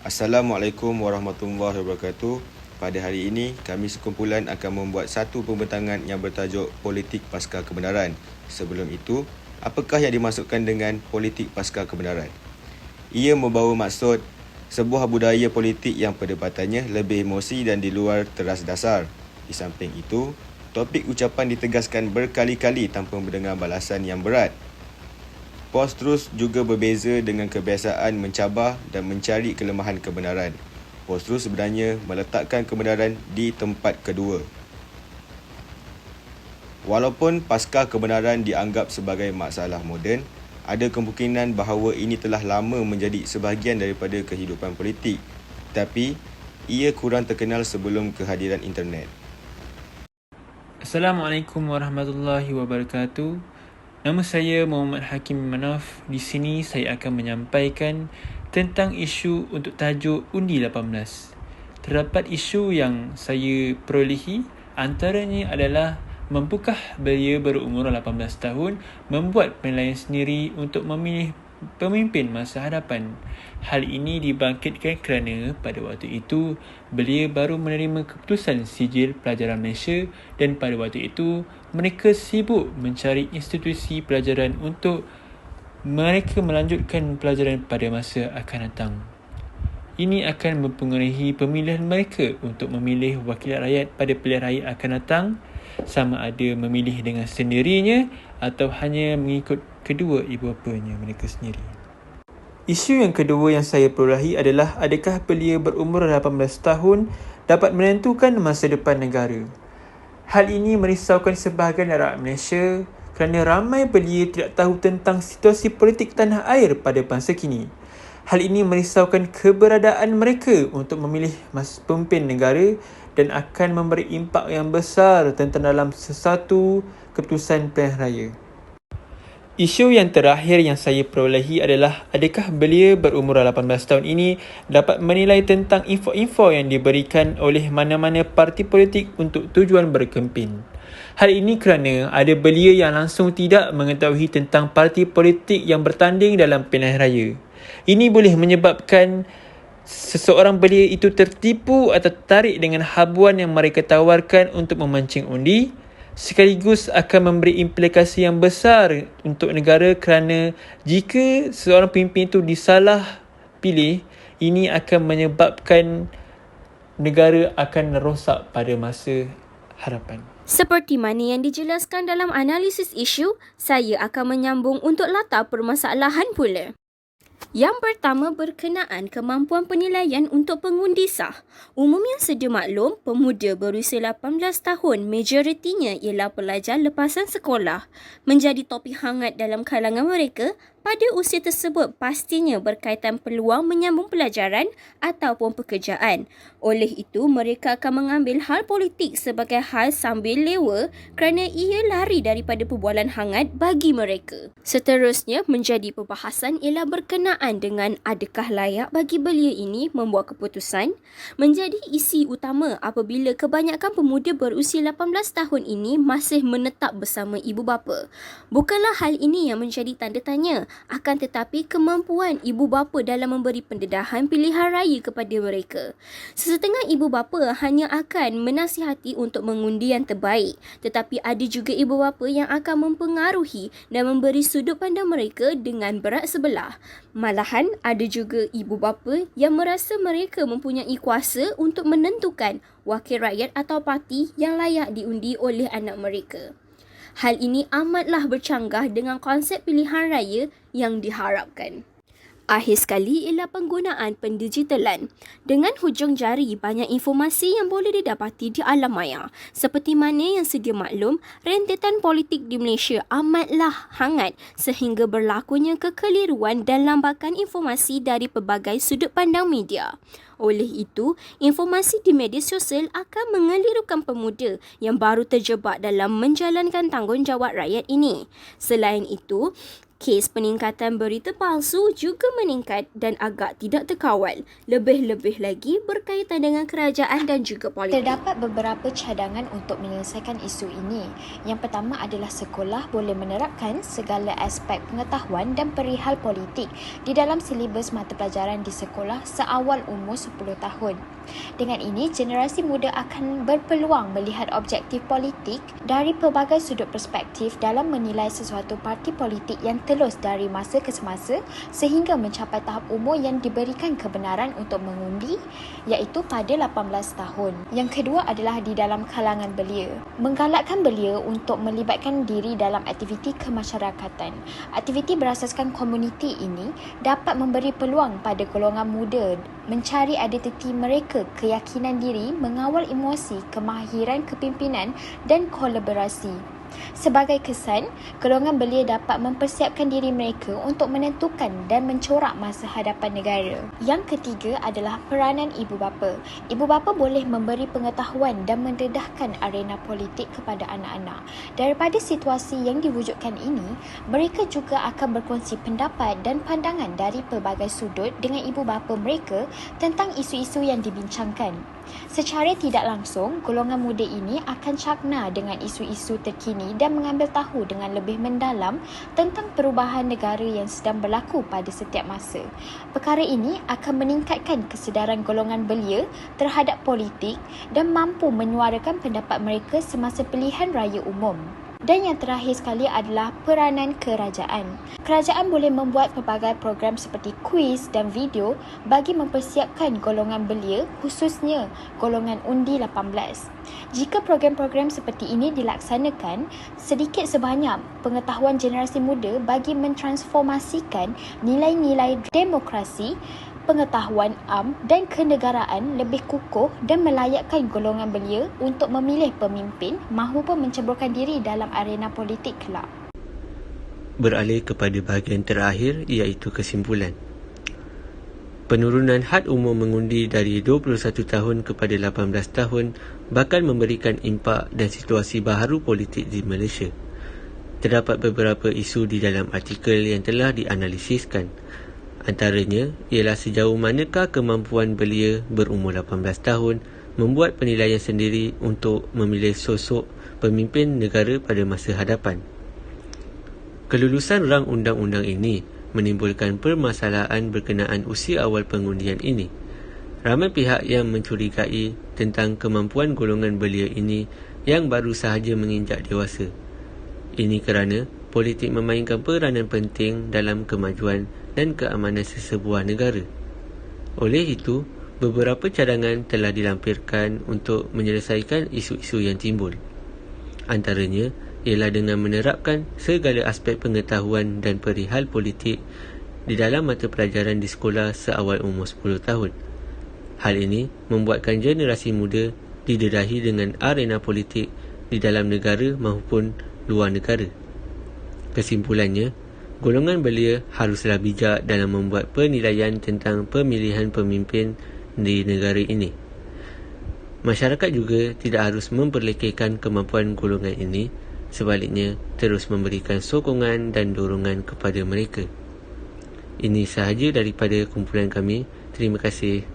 Assalamualaikum warahmatullahi wabarakatuh. Pada hari ini, kami sekumpulan akan membuat satu pembentangan yang bertajuk Politik Pasca Kebenaran. Sebelum itu, apakah yang dimaksudkan dengan politik pasca kebenaran? Ia membawa maksud sebuah budaya politik yang perdebatannya lebih emosi dan di luar teras dasar. Di samping itu, topik ucapan ditegaskan berkali-kali tanpa mendengar balasan yang berat. Post-truth juga berbeza dengan kebiasaan mencabar dan mencari kelemahan kebenaran. Post-truth sebenarnya meletakkan kebenaran di tempat kedua. Walaupun pasca kebenaran dianggap sebagai masalah moden, ada kemungkinan bahawa ini telah lama menjadi sebahagian daripada kehidupan politik. Tetapi, ia kurang terkenal sebelum kehadiran internet. Assalamualaikum warahmatullahi wabarakatuh. Nama saya Muhammad Hakim Manaf. Di sini saya akan menyampaikan tentang isu untuk tajuk Undi 18. Terdapat isu yang saya perolehi, antaranya adalah mampukah belia berumur 18 tahun membuat penilaian sendiri untuk memilih pemimpin masa hadapan. Hal ini dibangkitkan kerana pada waktu itu belia baru menerima keputusan sijil pelajaran Malaysia dan pada waktu itu mereka sibuk mencari institusi pelajaran untuk mereka melanjutkan pelajaran pada masa akan datang. Ini akan mempengaruhi pemilihan mereka untuk memilih wakil rakyat pada pilihan raya akan datang, sama ada memilih dengan sendirinya atau hanya mengikut kedua ibu bapanya mereka sendiri. Isu yang kedua yang saya perolehi adalah adakah belia berumur 18 tahun dapat menentukan masa depan negara. Hal ini merisaukan sebahagian rakyat Malaysia kerana ramai belia tidak tahu tentang situasi politik tanah air pada masa kini. Hal ini merisaukan keberadaan mereka untuk memilih pemimpin negara dan akan memberi impak yang besar tentang dalam sesuatu keputusan pilihan raya. Isu yang terakhir yang saya perolehi adalah adakah belia berumur 18 tahun ini dapat menilai tentang info-info yang diberikan oleh mana-mana parti politik untuk tujuan berkempen. Hal ini kerana ada belia yang langsung tidak mengetahui tentang parti politik yang bertanding dalam pilihan raya. Ini boleh menyebabkan seseorang belia itu tertipu atau tertarik dengan habuan yang mereka tawarkan untuk memancing undi, sekaligus akan memberi implikasi yang besar untuk negara kerana jika seorang pemimpin itu disalah pilih, ini akan menyebabkan negara akan rosak pada masa hadapan. Seperti mana yang dijelaskan dalam analisis isu, saya akan menyambung untuk latar permasalahan pula. Yang pertama berkenaan kemampuan penilaian untuk pengundi sah. Umumnya sedia maklum, pemuda berusia 18 tahun majoritinya ialah pelajar lepasan sekolah. Menjadi topik hangat dalam kalangan mereka, pada usia tersebut pastinya berkaitan peluang menyambung pelajaran ataupun pekerjaan. Oleh itu, mereka akan mengambil hal politik sebagai hal sambil lewa kerana ia lari daripada perbualan hangat bagi mereka. Seterusnya, menjadi perbahasan ialah berkenaan dengan adakah layak bagi belia ini membuat keputusan. Menjadi isi utama apabila kebanyakan pemuda berusia 18 tahun ini masih menetap bersama ibu bapa. Bukanlah hal ini yang menjadi tanda tanya, akan tetapi kemampuan ibu bapa dalam memberi pendedahan pilihan raya kepada mereka. Sesetengah ibu bapa hanya akan menasihati untuk mengundi yang terbaik, tetapi ada juga ibu bapa yang akan mempengaruhi dan memberi sudut pandang mereka dengan berat sebelah. Malahan ada juga ibu bapa yang merasa mereka mempunyai kuasa untuk menentukan wakil rakyat atau parti yang layak diundi oleh anak mereka. Hal ini amatlah bercanggah dengan konsep pilihan raya yang diharapkan. Akhir sekali ialah penggunaan pendigitalan. Dengan hujung jari, banyak informasi yang boleh didapati di alam maya. Seperti mana yang sedia maklum, rentetan politik di Malaysia amatlah hangat sehingga berlakunya kekeliruan dan lambakan informasi dari pelbagai sudut pandang media. Oleh itu, informasi di media sosial akan mengelirukan pemuda yang baru terjebak dalam menjalankan tanggungjawab rakyat ini. Selain itu, Kes peningkatan berita palsu juga meningkat dan agak tidak terkawal, lebih-lebih lagi berkaitan dengan kerajaan dan juga politik. Terdapat beberapa cadangan untuk menyelesaikan isu ini. Yang pertama adalah sekolah boleh menerapkan segala aspek pengetahuan dan perihal politik di dalam silibus mata pelajaran di sekolah seawal umur 10 tahun. Dengan ini, generasi muda akan berpeluang melihat objektif politik dari pelbagai sudut perspektif dalam menilai sesuatu parti politik yang telus dari masa ke semasa sehingga mencapai tahap umur yang diberikan kebenaran untuk mengundi, iaitu pada 18 tahun. Yang kedua adalah di dalam kalangan belia. Menggalakkan belia untuk melibatkan diri dalam aktiviti kemasyarakatan. Aktiviti berasaskan komuniti ini dapat memberi peluang pada golongan muda mencari identiti mereka, keyakinan diri, mengawal emosi, kemahiran kepimpinan dan kolaborasi. Sebagai kesan, golongan belia dapat mempersiapkan diri mereka untuk menentukan dan mencorak masa hadapan negara. Yang ketiga adalah peranan ibu bapa. Ibu bapa boleh memberi pengetahuan dan mendedahkan arena politik kepada anak-anak. Daripada situasi yang diwujudkan ini, mereka juga akan berkongsi pendapat dan pandangan dari pelbagai sudut dengan ibu bapa mereka tentang isu-isu yang dibincangkan. Secara tidak langsung, golongan muda ini akan cakna dengan isu-isu terkini dan mengambil tahu dengan lebih mendalam tentang perubahan negara yang sedang berlaku pada setiap masa. Perkara ini akan meningkatkan kesedaran golongan belia terhadap politik dan mampu menyuarakan pendapat mereka semasa pilihan raya umum. Dan yang terakhir sekali adalah peranan kerajaan. Kerajaan boleh membuat pelbagai program seperti kuis dan video bagi mempersiapkan golongan belia, khususnya golongan undi 18. Jika program-program seperti ini dilaksanakan, sedikit sebanyak pengetahuan generasi muda bagi mentransformasikan nilai-nilai demokrasi, pengetahuan am dan kenegaraan lebih kukuh dan melayakkan golongan belia untuk memilih pemimpin mahupun menceburkan diri dalam arena politik kelak. Beralih kepada bahagian terakhir iaitu kesimpulan. Penurunan had umur mengundi dari 21 tahun kepada 18 tahun bakal memberikan impak dan situasi baharu politik di Malaysia. Terdapat beberapa isu di dalam artikel yang telah dianalisiskan. Antaranya ialah sejauh manakah kemampuan belia berumur 18 tahun membuat penilaian sendiri untuk memilih sosok pemimpin negara pada masa hadapan. Kelulusan rang undang-undang ini menimbulkan permasalahan berkenaan usia awal pengundian ini. Ramai pihak yang mencurigai tentang kemampuan golongan belia ini yang baru sahaja menginjak dewasa. Ini kerana politik memainkan peranan penting dalam kemajuan dan keamanan sesebuah negara. Oleh itu, beberapa cadangan telah dilampirkan untuk menyelesaikan isu-isu yang timbul. Antaranya ialah dengan menerapkan segala aspek pengetahuan dan perihal politik di dalam mata pelajaran di sekolah seawal umur 10 tahun. Hal ini membuatkan generasi muda didedahi dengan arena politik di dalam negara maupun luar negara. Kesimpulannya, golongan belia haruslah bijak dalam membuat penilaian tentang pemilihan pemimpin di negara ini. Masyarakat juga tidak harus memperlekehkan kemampuan golongan ini, sebaliknya terus memberikan sokongan dan dorongan kepada mereka. Ini sahaja daripada kumpulan kami. Terima kasih.